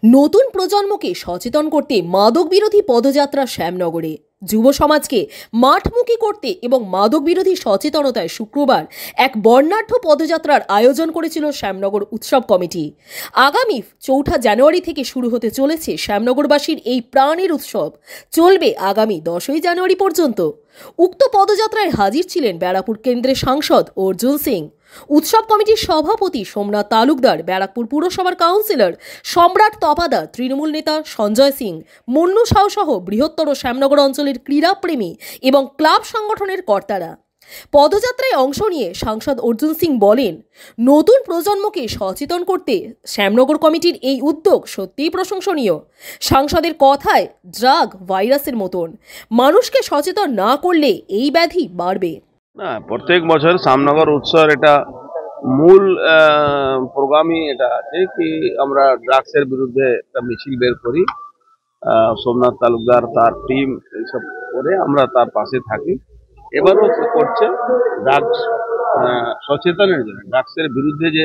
নতুন প্রজন্মকে সচেতন করতে মাদক বিরোধী পদযাত্রা শ্যামনগরে। যুব সমাজকে মাঠমুখী করতে এবং মাদক বিরোধী সচেতনতায় শুক্রবার এক বর্ণাঢ্য পদযাত্রার আয়োজন করেছিল শ্যামনগর উৎসব কমিটি। আগামী 4 জানুয়ারি থেকে শুরু হতে চলেছে শ্যামনগরবাসীর এই প্রাণের উৎসব, চলবে আগামী 10 জানুয়ারি পর্যন্ত। উক্ত পদযাত্রায় হাজির ছিলেন ব্যারাকপুর কেন্দ্রের সাংসদ অর্জুন সিং, উৎসব কমিটির সভাপতি সোমনাথ তালুকদার, ব্যারাকপুর পুরসভার কাউন্সিলর সম্রাট তপাদার, তৃণমূল নেতা সঞ্জয় সিং, মন্নু সাউ সহ বৃহত্তর শ্যামনগর অঞ্চলের ক্রীড়াপ্রেমী এবং ক্লাব সংগঠনের কর্তারা। পদযাত্রায় অংশ নিয়ে সাংসদ অর্জুন সিং বলেন, নতুন প্রজন্মকে সচেতন করতে শ্যামনগর কমিটির এই উদ্যোগ সত্যিই প্রশংসনীয়। সাংসদের কথায় ড্রাগ ভাইরাসের মতন, মানুষকে সচেতন না করলে এই ব্যাধি বাড়বে। না, প্রত্যেক বছর শ্যামনগর উৎসবের এটা মূল প্রোগ্রামই এটা আছে কি আমরা ড্রাগসের বিরুদ্ধে একটা মিছিল বের করি। সোমনাথ তালুকদার তার টিম এইসব করে আমরা তার পাশে থাকি। এবারও করছে ড্রাগস সচেতনের জন্য, ড্রাগসের বিরুদ্ধে যে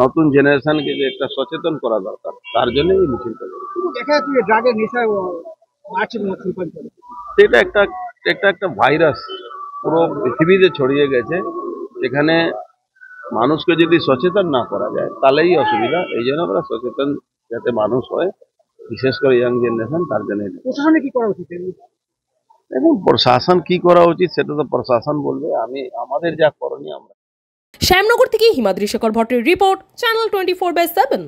নতুন জেনারেশনকে যে একটা সচেতন করা দরকার, তার জন্য এই মিছিলটা। সেটা একটা একটা একটা ভাইরাস পুরো পৃথিবীতে ছড়িয়ে গেছে। এখানে মানুষকে যদি সচেতন না করা যায় তাহলেই অসুবিধা। এই জন্য আমরা সচেতন যাতে মানুষ হয়, বিশেষ করে ইয়াং জেনারেশন, তার জন্য। প্রশাসনে কি করা উচিত? এবং প্রশাসন কি করা উচিত সেটা তো প্রশাসন বলবে, আমাদের যা করণীয় আমরা। শ্যামনগর থেকে হিমাদ্রি শেখর ভট্টের রিপোর্ট, চ্যানেল 24/7।